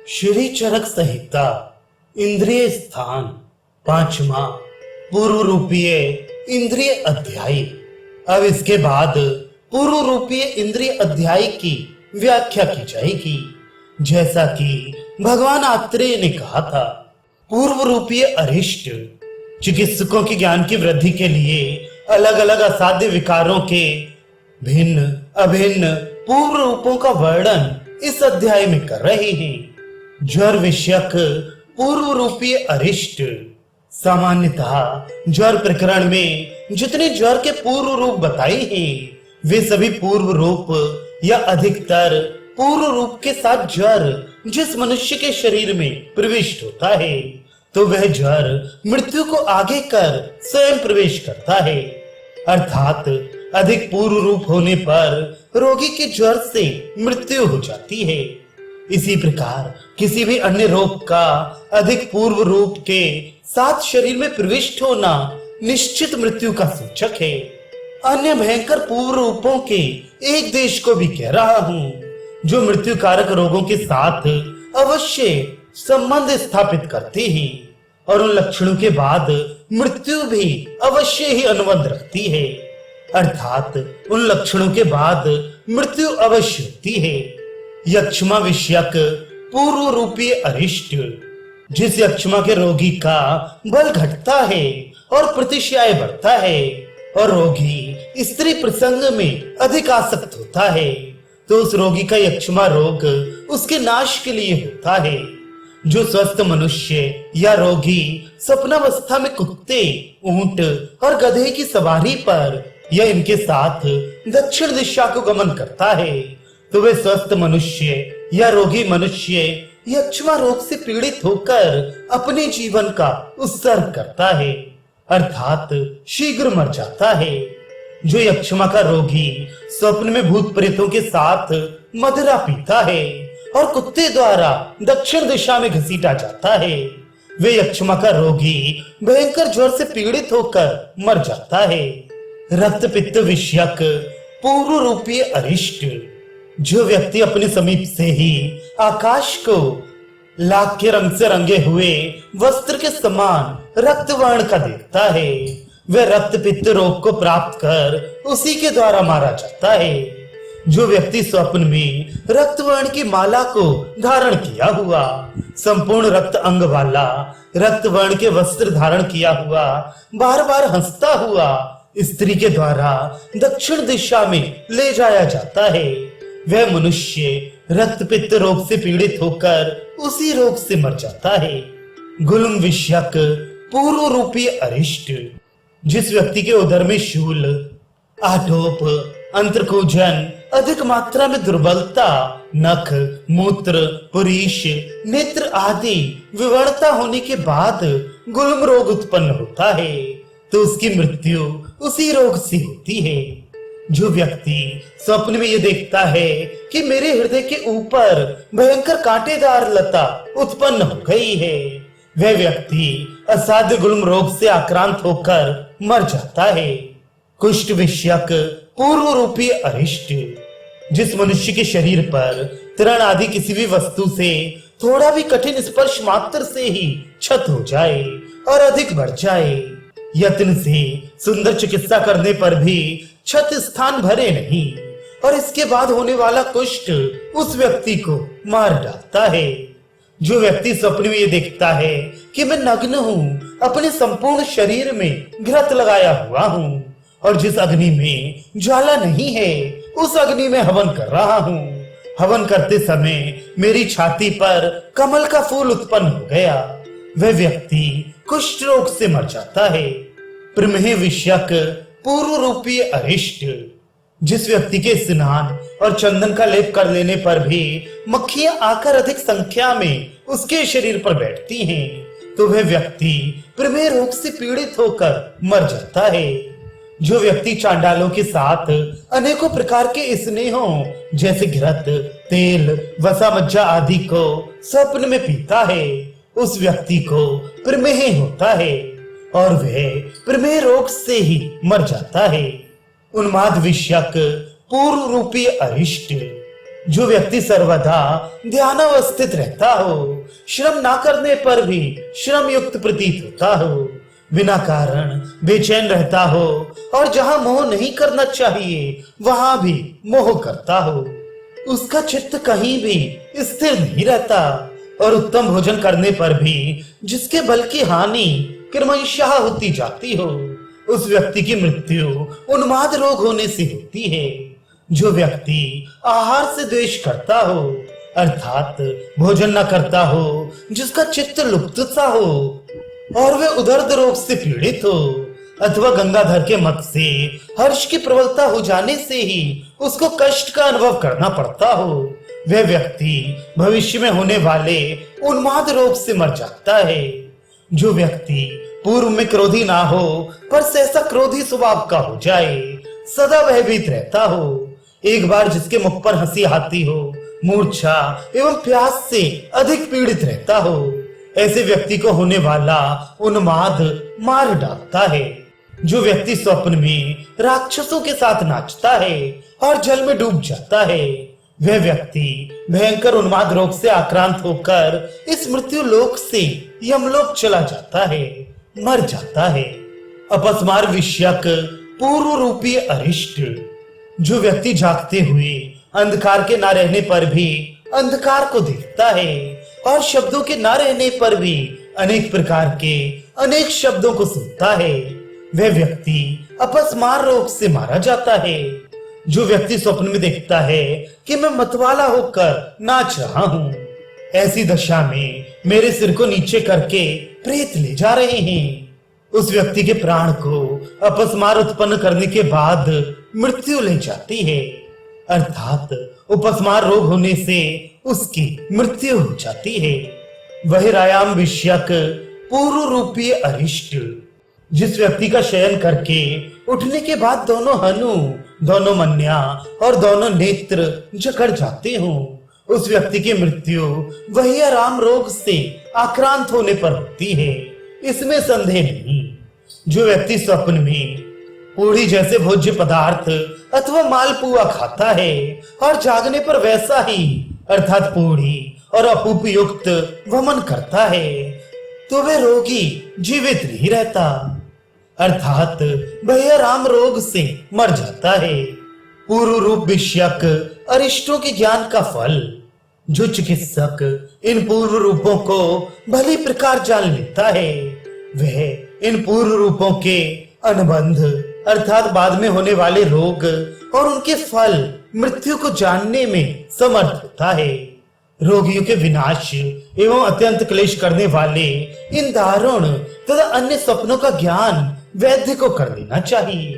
श्री चरक संहिता इंद्रिय स्थान पांचवा पूर्व रूपीय इंद्रिय अध्याय। अब इसके बाद पूर्व रूपीय इंद्रिय अध्याय की व्याख्या की जाएगी। जैसा कि भगवान आत्रेय ने कहा था, पूर्व रूपीय अरिष्ट चिकित्सकों के ज्ञान की वृद्धि के लिए अलग अलग असाध्य विकारों के भिन्न अभिन्न पूर्व रूपों का वर्णन इस अध्याय में कर रहे हैं। ज्वर विषयक पूर्व रूपीय अरिष्ट। सामान्यतः ज्वर प्रकरण में जितने ज्वर के पूर्व रूप बताए हैं वे सभी पूर्व रूप या अधिकतर पूर्व रूप के साथ ज्वर जिस मनुष्य के शरीर में प्रविष्ट होता है तो वह ज्वर मृत्यु को आगे कर स्वयं प्रवेश करता है। अर्थात अधिक पूर्व रूप होने पर रोगी के ज्वर से मृत्यु हो जाती है। इसी प्रकार किसी भी अन्य रोग का अधिक पूर्व रूप के साथ शरीर में प्रविष्ट होना निश्चित मृत्यु का सूचक है। अन्य भयंकर पूर्व रूपों के एक देश को भी कह रहा हूँ जो मृत्यु कारक रोगों के साथ अवश्य संबंध स्थापित करते हैं और उन लक्षणों के बाद मृत्यु भी अवश्य ही अनुबंध रखती है। अर्थात उन लक्षणों के बाद मृत्यु अवश्य होती है। यक्षमा विषयक पूर्व रूपीय अरिष्ट। जिस यक्षमा के रोगी का बल घटता है और प्रतिशय बढ़ता है और रोगी स्त्री प्रसंग में अधिक आसक्त होता है तो उस रोगी का यक्षमा रोग उसके नाश के लिए होता है। जो स्वस्थ मनुष्य या रोगी स्वप्नावस्था में कुत्ते, ऊंट और गधे की सवारी पर या इनके साथ दक्षिण दिशा को गमन करता है तो वे स्वस्थ मनुष्य या रोगी मनुष्य यक्षमा रोग से पीड़ित होकर अपने जीवन का उत्सर्ग करता है, अर्थात शीघ्र मर जाता है। जो यक्षमा का रोगी स्वप्न में भूत प्रेतों के साथ मदिरा पीता है और कुत्ते द्वारा दक्षिण दिशा में घसीटा जाता है, वे यक्षमा का रोगी भयंकर ज्वर से पीड़ित होकर मर जाता है। रक्त पित्त विषयक पूर्व रूपीय अरिष्ट। जो व्यक्ति अपने समीप से ही आकाश को लाख के रंग से रंगे हुए वस्त्र के समान रक्त वर्ण का देखता है वह रक्त पित्त रोग को प्राप्त कर उसी के द्वारा मारा जाता है। जो व्यक्ति स्वप्न में रक्त वर्ण की माला को धारण किया हुआ, संपूर्ण रक्त अंग वाला, रक्त वर्ण के वस्त्र धारण किया हुआ, बार बार हंसता हुआ स्त्री के द्वारा दक्षिण दिशा में ले जाया जाता है, वह मनुष्य रक्त पित्त रोग से पीड़ित होकर उसी रोग से मर जाता है। गुलम विषयक पूर्व रूपीय अरिष्ट। जिस व्यक्ति के उदर में शूल, आटोप, अंत्रकोजन, अधिक मात्रा में दुर्बलता, नख, मूत्र, पुरीश, नेत्र आदि विवर्णता होने के बाद गुलम रोग उत्पन्न होता है तो उसकी मृत्यु उसी रोग से होती है। जो व्यक्ति स्वप्न में ये देखता है कि मेरे हृदय के ऊपर भयंकर कांटेदार लता उत्पन्न हो गई है, वह व्यक्ति असाध्य गुलम रोग से आक्रांत होकर मर जाता है। कुष्ठ विषयक पूर्व रूपीय अरिष्ट। जिस मनुष्य के शरीर पर तृण आदि किसी भी वस्तु से थोड़ा भी कठिन स्पर्श मात्र से ही क्षत हो जाए और अधिक बढ़ जाए, यत्न से सुंदर चिकित्सा करने पर भी क्षत स्थान भरे नहीं और इसके बाद होने वाला कुष्ठ उस व्यक्ति को मार डालता है। जो व्यक्ति स्वप्न में ये देखता है कि मैं नग्न हूँ, अपने संपूर्ण शरीर में घृत लगाया हुआ हूँ और जिस अग्नि में ज्वाला नहीं है उस अग्नि में हवन कर रहा हूँ, हवन करते समय मेरी छाती पर कमल का फूल उत्पन्न हो गया, वह व्यक्ति कुष्ठ रोग से मर जाता है। प्रमेह विषयक पूर्व रूपीय अरिष्ट। जिस व्यक्ति के स्नान और चंदन का लेप कर लेने पर भी मक्खियां आकर अधिक संख्या में उसके शरीर पर बैठती हैं तो वह व्यक्ति प्रमेह रोग से पीड़ित होकर मर जाता है। जो व्यक्ति चांडालों के साथ अनेकों प्रकार के स्नेहों जैसे घृत, तेल, वसा मज्जा आदि को स्वप्न में पीता है उस व्यक्ति को प्रमेह होता है और वह प्रमेह रोग से ही मर जाता है। उन्माद विषयक पूर्व रूपीय अरिष्ट। जो व्यक्ति सर्वदा ध्यानावस्थित रहता हो, श्रम ना करने पर भी श्रम युक्त प्रतीत होता हो, बिना कारण बेचैन रहता हो और जहां मोह नहीं करना चाहिए वहां भी मोह करता हो, उसका चित्त कहीं भी स्थिर नहीं रहता और उत्तम भोजन करने पर भी जिसके बल की हानि क्रमशः होती जाती हो, उस व्यक्ति की मृत्यु उन्माद रोग होने से होती है। जो व्यक्ति आहार से द्वेष करता हो, अर्थात भोजन न करता हो, जिसका चित्त लुप्त सा हो और वे उदर्द रोग से पीड़ित हो, अथवा गंगाधर के मत से हर्ष की प्रबलता हो जाने से ही उसको कष्ट का अनुभव करना पड़ता हो, वह व्यक्ति भविष्य में होने वाले उन्माद रोग से मर जाता है। जो व्यक्ति पूर्व में क्रोधी ना हो पर सहसा क्रोधी स्वभाव का हो जाए, सदा भयभीत रहता हो, एक बार जिसके मुख पर हंसी आती हो, मूर्छा एवं प्यास से अधिक पीड़ित रहता हो, ऐसे व्यक्ति को होने वाला उन्माद मार डालता है। जो व्यक्ति स्वप्न में राक्षसों के साथ नाचता है और जल में डूब जाता है, वह व्यक्ति भयंकर उन्माद रोग से आक्रांत होकर इस मृत्यु लोक से यमलोक चला जाता है, मर जाता है। अपस्मार विषयक पूर्व रूपी अरिष्ट, जो व्यक्ति जागते हुए अंधकार के ना रहने पर भी अंधकार को देखता है और शब्दों के ना रहने पर भी अनेक प्रकार के अनेक शब्दों को सुनता है, वह व्यक्ति अपस्मार रोग से मारा जाता है। जो व्यक्ति स्वप्न में देखता है कि मैं मतवाला होकर नाच रहा हूँ, ऐसी दशा में मेरे सिर को नीचे करके प्रेत ले जा रहे हैं, उस व्यक्ति के प्राण को अपस्मार उत्पन्न करने के बाद मृत्यु ले जाती है, अर्थात उपस्मार रोग होने से उसकी मृत्यु हो जाती है। बहिरायाम विषयक पूर्व रूपीय अरिष्ट, जिस व्यक्ति का शयन करके उठने के बाद दोनों हनु, दोनों मन्या और दोनों नेत्र जकड़ जाते हो, उस व्यक्ति की मृत्यु वही आराम रोग से आक्रांत होने पर होती है, इसमें संदेह नहीं। जो व्यक्ति स्वप्न में पूरी जैसे भोज्य पदार्थ अथवा मालपुआ खाता है और जागने पर वैसा ही अर्थात पूरी और अपूपयुक्त वमन करता है, तो वह रोगी जीवित नहीं रहता, अर्थात बहिराम रोग से मर जाता है। पूर्व रूप विषयक अरिष्टों के ज्ञान का फल, जो चिकित्सक इन पूर्व रूपों को भली प्रकार जान लेता है, वह इन पूर्व रूपों के अनुबंध अर्थात बाद में होने वाले रोग और उनके फल मृत्यु को जानने में समर्थ होता है। रोगियों के विनाश एवं अत्यंत क्लेश करने वाले इन दारुण तथा अन्य स्वप्नों का ज्ञान वैद्य को कर लेना चाहिए।